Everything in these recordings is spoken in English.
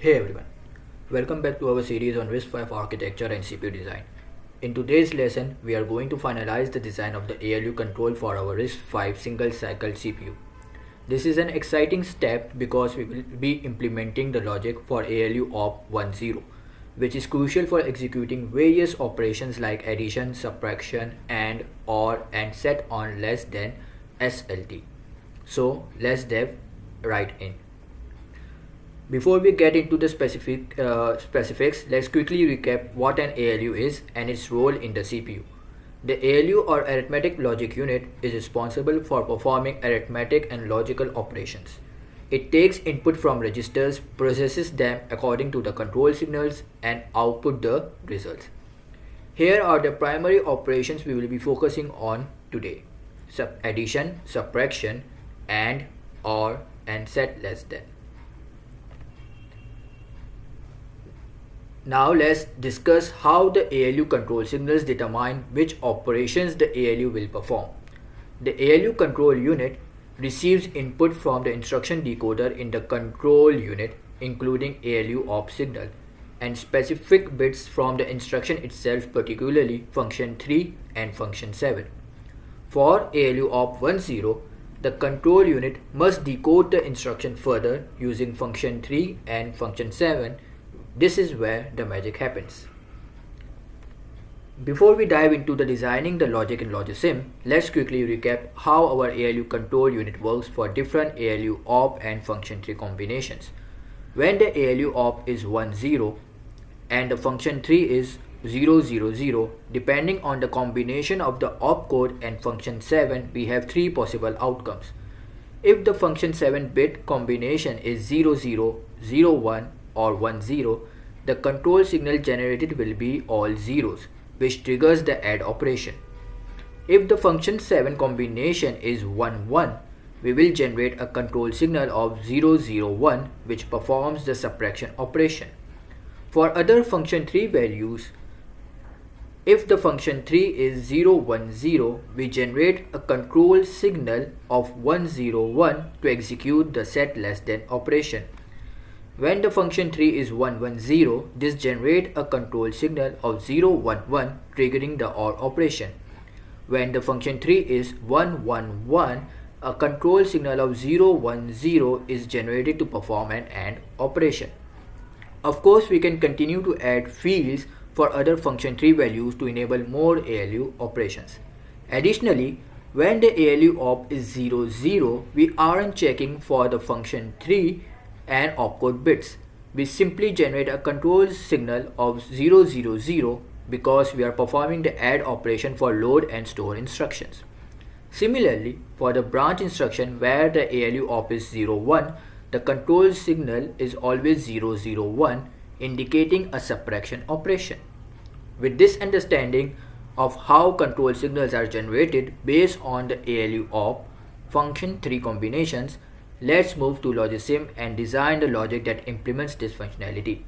Hey everyone, welcome back to our series on RISC-V architecture and CPU design. In today's lesson, we are going to finalize the design of the ALU control for our RISC-V single cycle CPU. This is an exciting step because we will be implementing the logic for ALUop 10, which is crucial for executing various operations like addition, subtraction, and, or, and set on less than SLT. So let's dive right in. Before we get into the specifics, let's quickly recap what an ALU is and its role in the CPU. The ALU or arithmetic logic unit is responsible for performing arithmetic and logical operations. It takes input from registers, processes them according to the control signals, and output the results. Here are the primary operations we will be focusing on today: addition, subtraction, and, or, and set less than. Now let's discuss how the ALU control signals determine which operations the ALU will perform. The ALU control unit receives input from the instruction decoder in the control unit, including ALUop signal, and specific bits from the instruction itself, particularly function 3 and function 7. For ALUop 10, the control unit must decode the instruction further using function 3 and function 7. This is where the magic happens. Before we dive into the designing the logic in Logisim, let's quickly recap how our ALU control unit works for different ALUop and function 3 combinations. When the ALUop is 10 and the function 3 is 000, depending on the combination of the opcode and function 7, we have three possible outcomes. If the function 7 bit combination is 0001 or 10, the control signal generated will be all zeros, which triggers the add operation. If the function 7 combination is 11, we will generate a control signal of 001, which performs the subtraction operation. For other function 3 values, if the function 3 is 010, we generate a control signal of 101 to execute the set less than operation. When the function 3 is 110, this generates a control signal of 011, triggering the OR operation. When the function 3 is 111, a control signal of 010 is generated to perform an AND operation. Of course, we can continue to add fields for other function 3 values to enable more ALU operations. Additionally, when the ALUop is 00, we aren't checking for the function 3 and opcode bits. We simply generate a control signal of 000 because we are performing the add operation for load and store instructions. Similarly, for the branch instruction where the ALUop is 01, the control signal is always 001, indicating a subtraction operation. With this understanding of how control signals are generated based on the ALUop function 3 combinations, let's move to Logisim and design the logic that implements this functionality.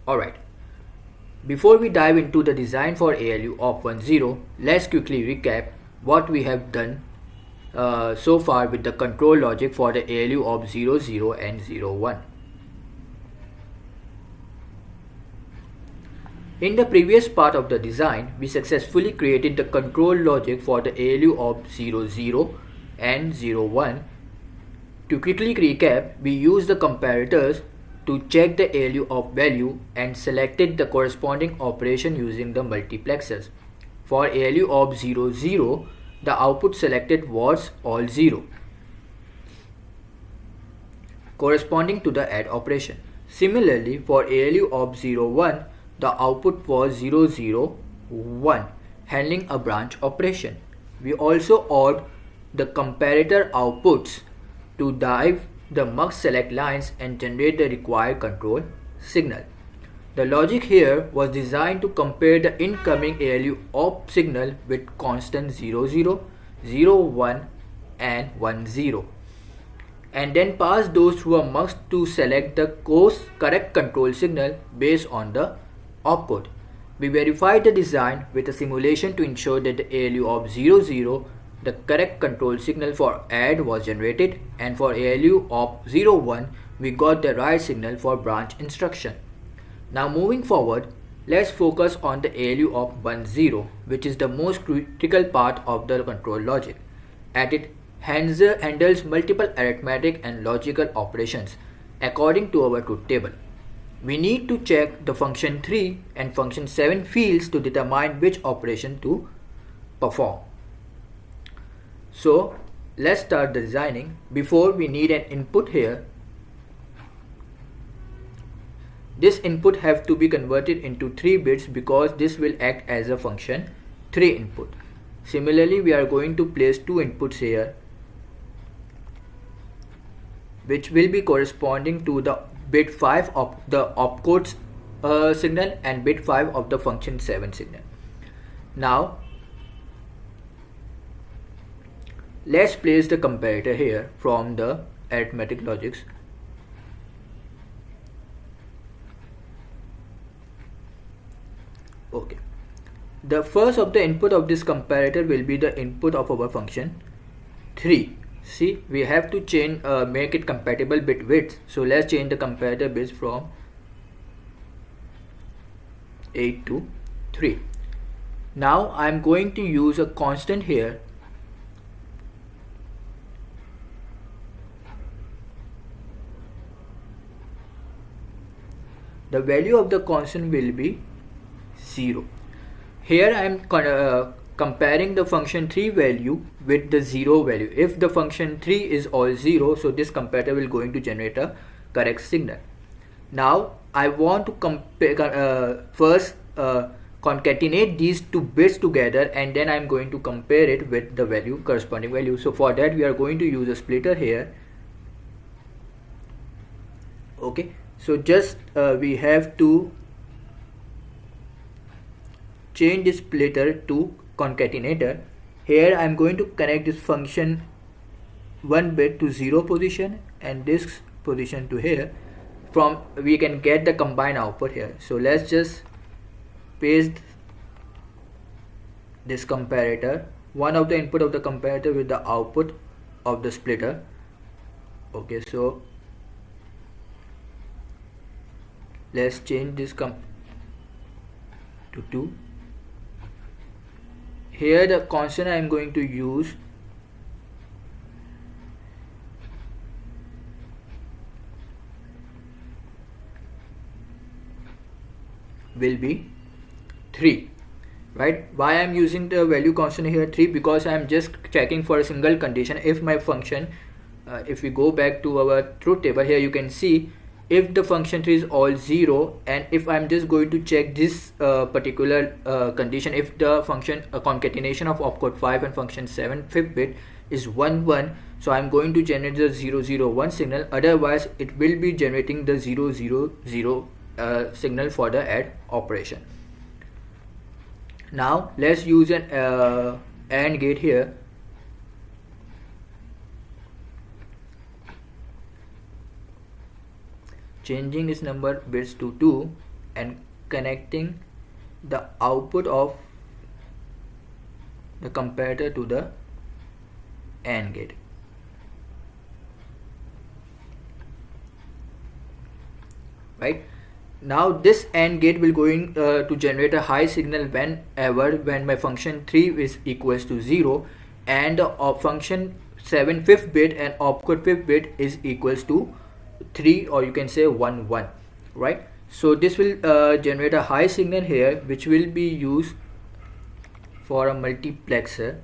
Alright, before we dive into the design for ALUop 10, let's quickly recap what we have done so far with the control logic for the ALUop 00 and 01. In the previous part of the design, we successfully created the control logic for the ALUop 00 and 01. To quickly recap, we used the comparators to check the ALUop value and selected the corresponding operation using the multiplexers. For ALUop 00, the output selected was all 0, corresponding to the add operation. Similarly, for ALUop 01, the output was 001, handling a branch operation. We also ORed the comparator outputs to dive the mux select lines and generate the required control signal. The logic here was designed to compare the incoming ALUop signal with constant 00, 01, and 10, and then pass those through a mux to select the correct control signal based on the opcode. We verified the design with a simulation to ensure that the ALUop 00 the correct control signal for add was generated, and for ALU op 01 we got the right signal for branch instruction. Now moving forward, let's focus on the ALU op 10, which is the most critical part of the control logic, as it handles multiple arithmetic and logical operations according to our truth table. We need to check the function 3 and function 7 fields to determine which operation to perform. So let's start the designing. Before, we need an input here. This input have to be converted into 3 bits because this will act as a function 3 input. Similarly, we are going to place 2 inputs here, which will be corresponding to the bit 5 of the opcode signal and bit 5 of the function 7 signal. Now let's place the comparator here from the arithmetic logics. Okay, the first of the input of this comparator will be the input of our function 3. See, we have to change, make it compatible bit width. So let's change the comparator bits from 8 to 3. Now I'm going to use a constant here. The value of the constant will be 0. Here I am comparing the function 3 value with the 0 value. If the function 3 is all 0, so this comparator will going to generate a correct signal. Now I want to compare first concatenate these 2 bits together, and then I'm going to compare it with the value, corresponding value. So for that we are going to use a splitter here. Okay, so just we have to change this splitter to concatenator. Here I am going to connect this function 1 bit to 0 position and this position to here. From we can get the combined output here. So let's just paste this comparator, one of the input of the comparator with the output of the splitter. Okay, so let's change this to 2. Here the constant I am going to use will be 3, right? Why I am using the value constant here 3? Because I am just checking for a single condition. If my function, if we go back to our truth table, here you can see if the function 3 is all 0, and if I'm just going to check this particular condition, if the function concatenation of opcode 5 and function 7 5th bit is 1 1, so I'm going to generate the 0 0 1 signal. Otherwise it will be generating the 0 0 0 signal for the add operation. Now let's use an AND gate here. Changing its number bits to 2 and connecting the output of the comparator to the AND gate. Right, now this AND gate will going to generate a high signal when my function 3 is equals to 0 and the function 7 5th bit and opcode 5th bit is equals to 3, or you can say 1 1, right? So this will generate a high signal here, which will be used for a multiplexer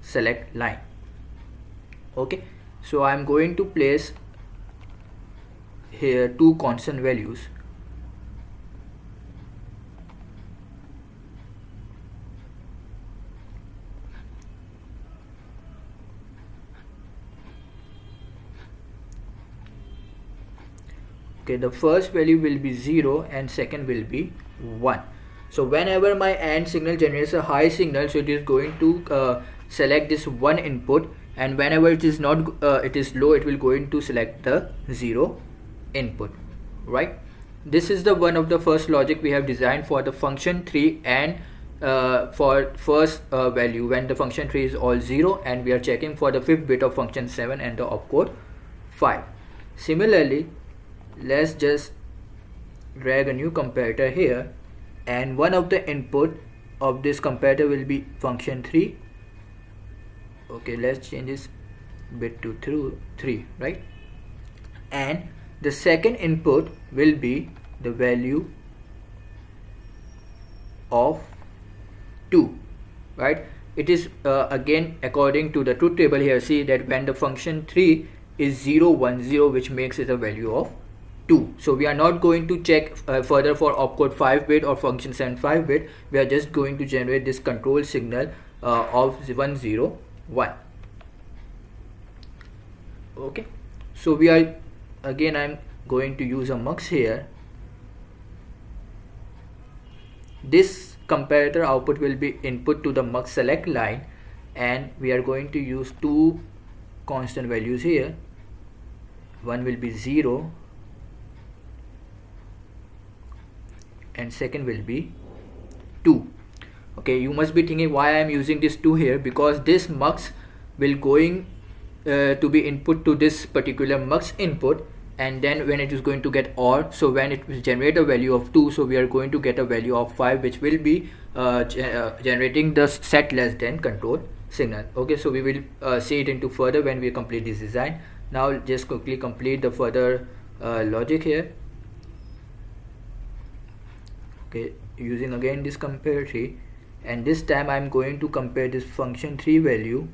select line. Okay, so I'm going to place here 2 constant values. Okay, the first value will be 0 and second will be 1. So whenever my AND signal generates a high signal, so it is going to select this 1 input, and whenever it is not it is low, it will going to select the 0 input, right? This is the one of the first logic we have designed for the function 3 and for first value when the function tree is all 0, and we are checking for the 5th bit of function 7 and the opcode 5. Similarly, let's just drag a new comparator here, and one of the input of this comparator will be function 3. Okay, let's change this bit to 3, right? And the second input will be the value of 2, right? It is again according to the truth table here. See that when the function 3 is 0, 1, 0, which makes it a value of 2. So we are not going to check further for opcode 5 bit or function 7 5 bit. We are just going to generate this control signal of 1, 0, 1. Okay, so we are again, I'm going to use a mux here. This comparator output will be input to the mux select line, and we are going to use two constant values here. One will be 0 and second will be 2. Okay, you must be thinking why I am using this 2 here, because this mux will going to be input to this particular mux input, and then when it is going to get OR, so when it will generate a value of 2, so we are going to get a value of 5, which will be generating the set less than control signal. Okay, so we will see it into further when we complete this design. Now just quickly complete the further logic here. Okay, using again this compare tree, and this time I'm going to compare this function 3 value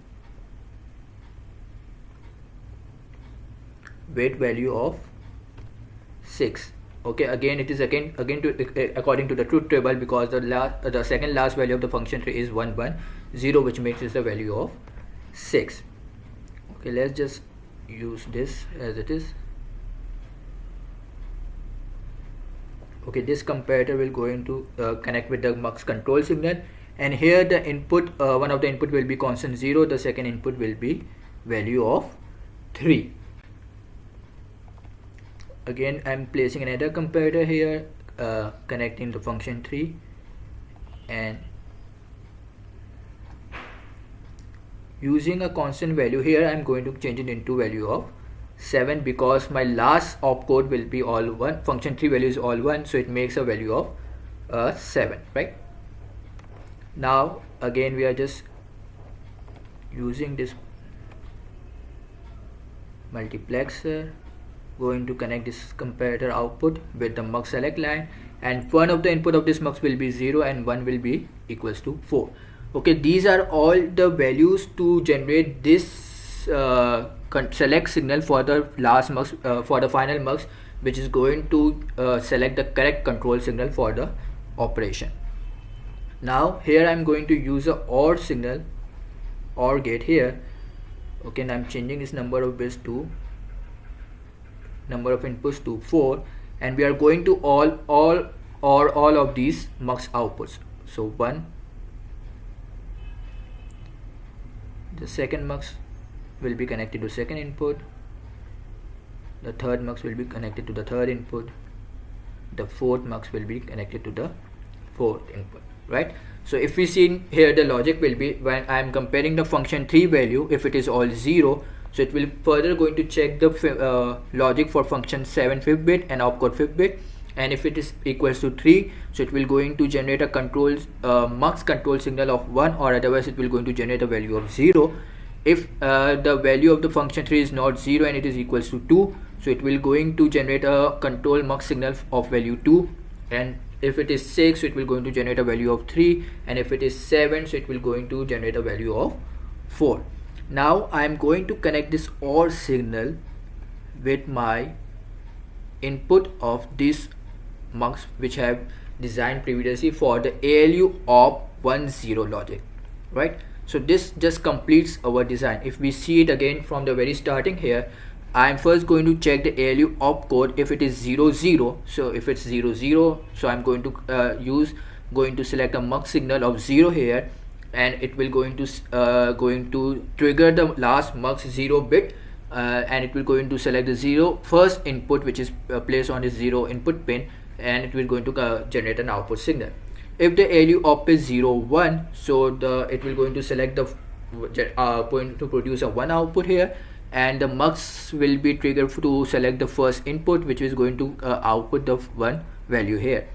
with value of 6. Okay, again it is again to according to the truth table, because the second last value of the function tree is 1, 1, 0, which makes it the value of 6. Okay, let's just use this as it is. Okay, this comparator will going to connect with the mux control signal, and here the input, one of the input will be constant 0, the second input will be value of 3. Again, I'm placing another comparator here, connecting the function 3, and using a constant value here, I'm going to change it into value of 7, because my last opcode will be all 1, function 3 value is all 1, so it makes a value of 7, right? Now again we are just using this multiplexer, going to connect this comparator output with the mux select line, and one of the input of this mux will be 0 and 1 will be equals to 4. Okay, these are all the values to generate this select signal for the last mux, for the final mux, which is going to select the correct control signal for the operation. Now here I'm going to use a OR signal, OR gate here. Okay, and I'm changing this number of bits to number of inputs to 4, and we are going to all of these mux outputs. So 1, the second mux will be connected to second input, the third mux will be connected to the third input, the fourth mux will be connected to the fourth input, right? So if we see here, the logic will be when I am comparing the function 3 value, if it is all 0, so it will further going to check the logic for function 7 5th bit and opcode 5th bit, and if it is equals to 3, so it will going to generate a control mux control signal of 1, or otherwise it will going to generate a value of 0. If the value of the function 3 is not 0 and it is equals to 2, so it will going to generate a control mux signal of value 2, and if it is 6, so it will going to generate a value of 3, and if it is 7, so it will going to generate a value of 4. Now I am going to connect this OR signal with my input of this mux, which I have designed previously for the ALUop 10 logic, right? So this just completes our design. If we see it again from the very starting here, I am first going to check the ALU opcode if it is 0 0. So if it's 0 0, so I'm going to select a mux signal of 0 here, and it will going to trigger the last mux 0 bit, and it will going to select the first input, which is placed on the 0 input pin, and it will going to generate an output signal. If the ALU op is 0 1, so it will going to select the going to produce a 1 output here, and the mux will be triggered to select the first input, which is going to output the 1 value here.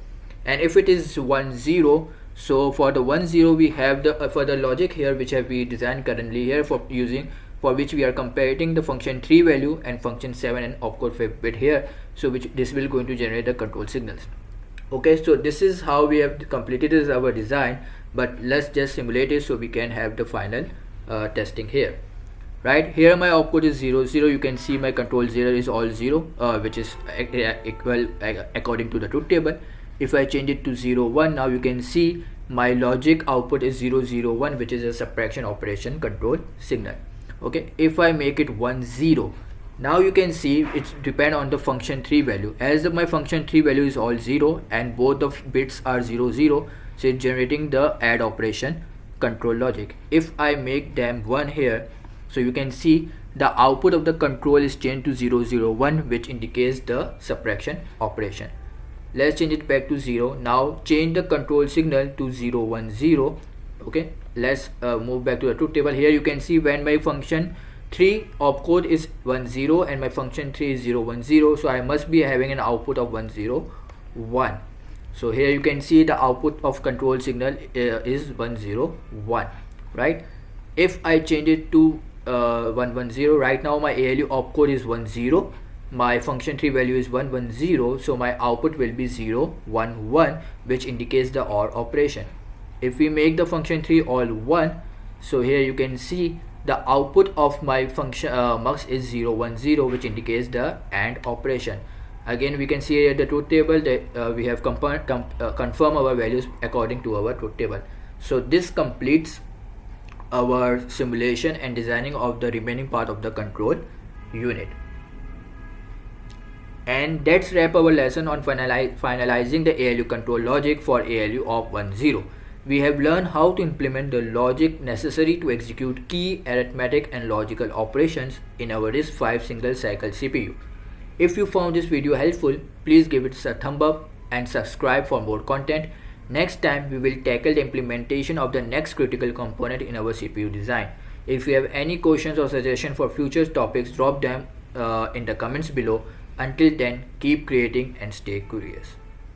And if it is 1 0, so for the 1 0 we have the for the logic here, which have we designed currently here for which we are comparing the function 3 value and function 7 and opcode 5 bit here, so which this will going to generate the control signals. Okay, so this is how we have completed our design, but let's just simulate it so we can have the final testing here. Right here my opcode is 0 0. You can see my control 0 is all 0, which is equal according to the truth table. If I change it to 0 1, now you can see my logic output is 0 0 1, which is a subtraction operation control signal. Okay, if I make it 1 0, now you can see it's depend on the function 3 value. As my function 3 value is all 0 and both the bits are 0 0, so it's generating the add operation control logic. If I make them 1 here, so you can see the output of the control is changed to 0 0 1, which indicates the subtraction operation. Let's change it back to 0. Now change the control signal to 0 1 0. Okay, let's move back to the truth table. Here you can see when my function 3 opcode is 1 0 and my function 3 is 0 1 0, so I must be having an output of 1 0 1. So here you can see the output of control signal is 1 0 1, right? If I change it to 1 1 0, right now my ALU opcode is 1 0, my function 3 value is 1 1 0, so my output will be 0 1 1, which indicates the OR operation. If we make the function 3 all 1, so here you can see the output of my function mux is 0 1 0, which indicates the AND operation. Again we can see here the truth table that we have confirm our values according to our truth table. So this completes our simulation and designing of the remaining part of the control unit. And that's wrap our lesson on finalizing the ALU control logic for ALUop 10. We have learned how to implement the logic necessary to execute key arithmetic and logical operations in our RISC-V single cycle CPU. If you found this video helpful, please give it a thumb up and subscribe for more content. Next time we will tackle the implementation of the next critical component in our CPU design. If you have any questions or suggestions for future topics, drop them in the comments below. Until then, keep creating and stay curious.